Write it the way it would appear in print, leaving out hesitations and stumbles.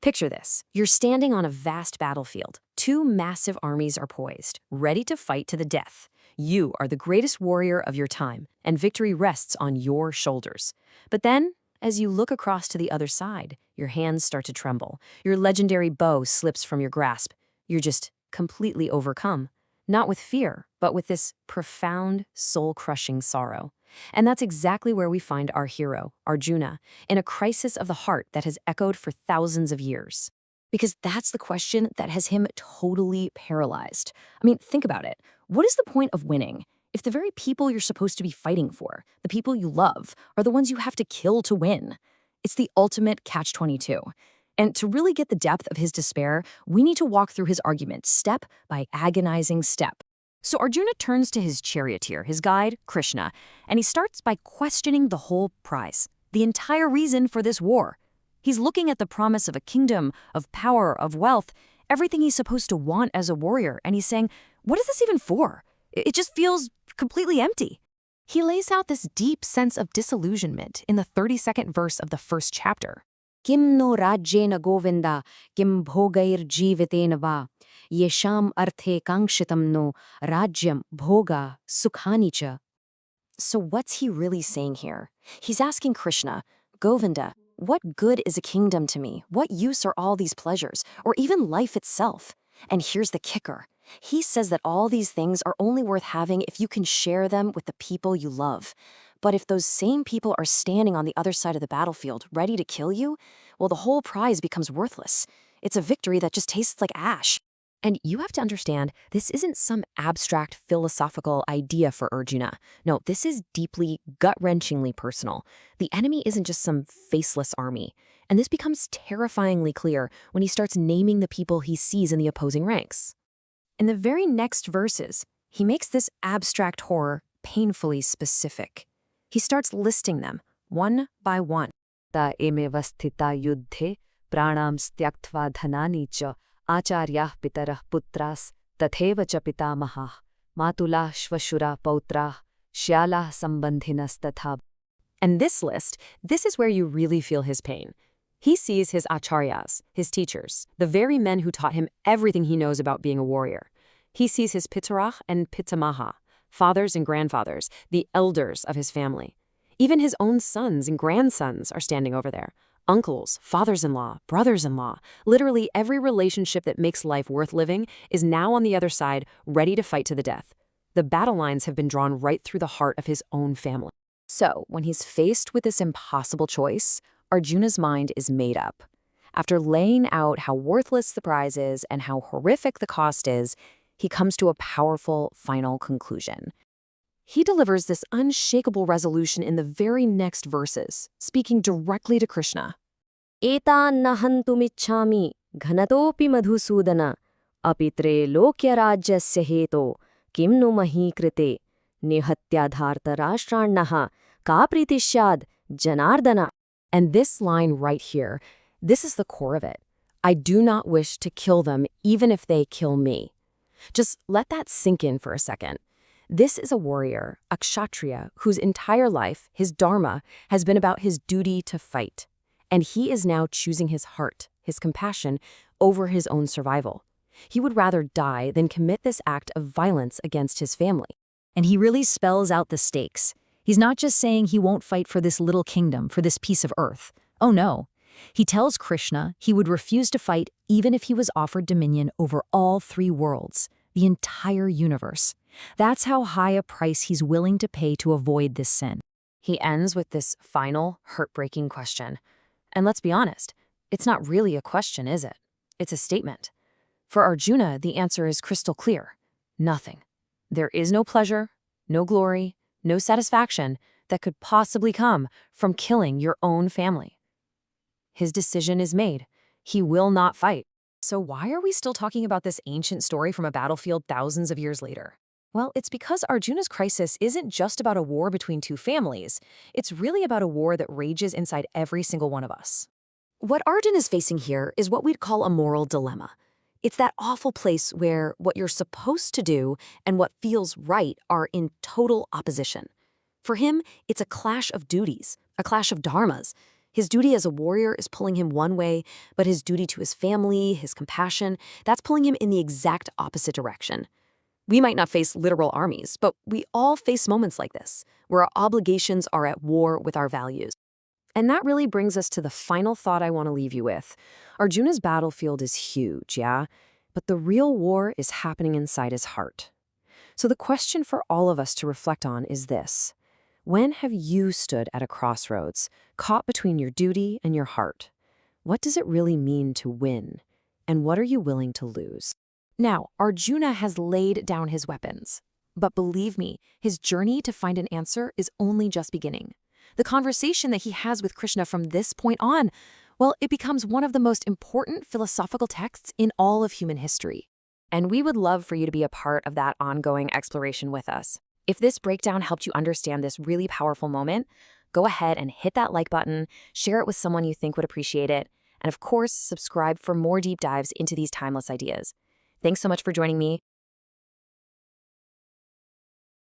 Picture this. You're standing on a vast battlefield. Two massive armies are poised, ready to fight to the death. You are the greatest warrior of your time, and victory rests on your shoulders. But then, as you look across to the other side, your hands start to tremble. Your legendary bow slips from your grasp. You're just completely overcome. Not with fear, but with this profound, soul-crushing sorrow. And that's exactly where we find our hero, Arjuna, in a crisis of the heart that has echoed for thousands of years. Because that's the question that has him totally paralyzed. I mean, think about it. What is the point of winning if the very people you're supposed to be fighting for, the people you love, are the ones you have to kill to win? It's the ultimate catch-22. And to really get the depth of his despair, we need to walk through his argument step by agonizing step. So Arjuna turns to his charioteer, his guide, Krishna, and he starts by questioning the whole prize, the entire reason for this war. He's looking at the promise of a kingdom, of power, of wealth, everything he's supposed to want as a warrior, and he's saying, what is this even for? It just feels completely empty. He lays out this deep sense of disillusionment in the 32nd verse of the first chapter. Kim no rajyena govinda, kim bhogair jivatena va, yesham arthe kangshitam no rajyam bhoga sukhani cha. So what's he really saying here? He's asking Krishna, Govinda, what good is a kingdom to me? What use are all these pleasures, or even life itself? And here's the kicker. He says that all these things are only worth having if you can share them with the people you love. But if those same people are standing on the other side of the battlefield, ready to kill you, well, the whole prize becomes worthless. It's a victory that just tastes like ash. And you have to understand, this isn't some abstract philosophical idea for Arjuna. No, this is deeply, gut-wrenchingly personal. The enemy isn't just some faceless army. And this becomes terrifyingly clear when he starts naming the people he sees in the opposing ranks. In the very next verses, he makes this abstract horror painfully specific. He starts listing them, one by one. Ta emeva sthita yuddhe pranam styaktva dhanani cha acharyah pitarah putras tatheva cha pitamahah matula shvashura pautrah shyala sambandhinas tatha. And this list, this is where you really feel his pain. He sees his acharyas, his teachers, the very men who taught him everything he knows about being a warrior. He sees his pitarah and pitamaha, fathers and grandfathers, the elders of his family. Even his own sons and grandsons are standing over there. Uncles, fathers-in-law, brothers-in-law, literally every relationship that makes life worth living is now on the other side, ready to fight to the death. The battle lines have been drawn right through the heart of his own family. So, when he's faced with this impossible choice, Arjuna's mind is made up. After laying out how worthless the prize is and how horrific the cost is, he comes to a powerful final conclusion. He delivers this unshakable resolution in the very next verses, speaking directly to Krishna. Eta nahantumichhami ghanatopi madhusudana apitre lokya rajyasya heto kim no mahi krite nihatyadharta rashtranaha ka pritishyad janardana. And this line right here, this is the core of it. I do not wish to kill them even if they kill me. Just let that sink in for a second. This is a warrior, a kshatriya, whose entire life, his dharma, has been about his duty to fight. And he is now choosing his heart, his compassion, over his own survival. He would rather die than commit this act of violence against his family. And he really spells out the stakes. He's not just saying he won't fight for this little kingdom, for this piece of earth. Oh no. He tells Krishna he would refuse to fight even if he was offered dominion over all three worlds, the entire universe. That's how high a price he's willing to pay to avoid this sin. He ends with this final, heartbreaking question. And let's be honest, it's not really a question, is it? It's a statement. For Arjuna, the answer is crystal clear. Nothing. There is no pleasure, no glory, no satisfaction that could possibly come from killing your own family. His decision is made. He will not fight. So why are we still talking about this ancient story from a battlefield thousands of years later? Well, it's because Arjuna's crisis isn't just about a war between two families. It's really about a war that rages inside every single one of us. What Arjuna is facing here is what we'd call a moral dilemma. It's that awful place where what you're supposed to do and what feels right are in total opposition. For him, it's a clash of duties, a clash of dharmas. His duty as a warrior is pulling him one way, but his duty to his family, his compassion, that's pulling him in the exact opposite direction. We might not face literal armies, but we all face moments like this, where our obligations are at war with our values. And that really brings us to the final thought I want to leave you with. Arjuna's battlefield is huge, yeah? But the real war is happening inside his heart. So the question for all of us to reflect on is this. When have you stood at a crossroads, caught between your duty and your heart? What does it really mean to win? And what are you willing to lose? Now, Arjuna has laid down his weapons. But believe me, his journey to find an answer is only just beginning. The conversation that he has with Krishna from this point on, well, it becomes one of the most important philosophical texts in all of human history. And we would love for you to be a part of that ongoing exploration with us. If this breakdown helped you understand this really powerful moment, go ahead and hit that like button, share it with someone you think would appreciate it, and of course, subscribe for more deep dives into these timeless ideas. Thanks so much for joining me.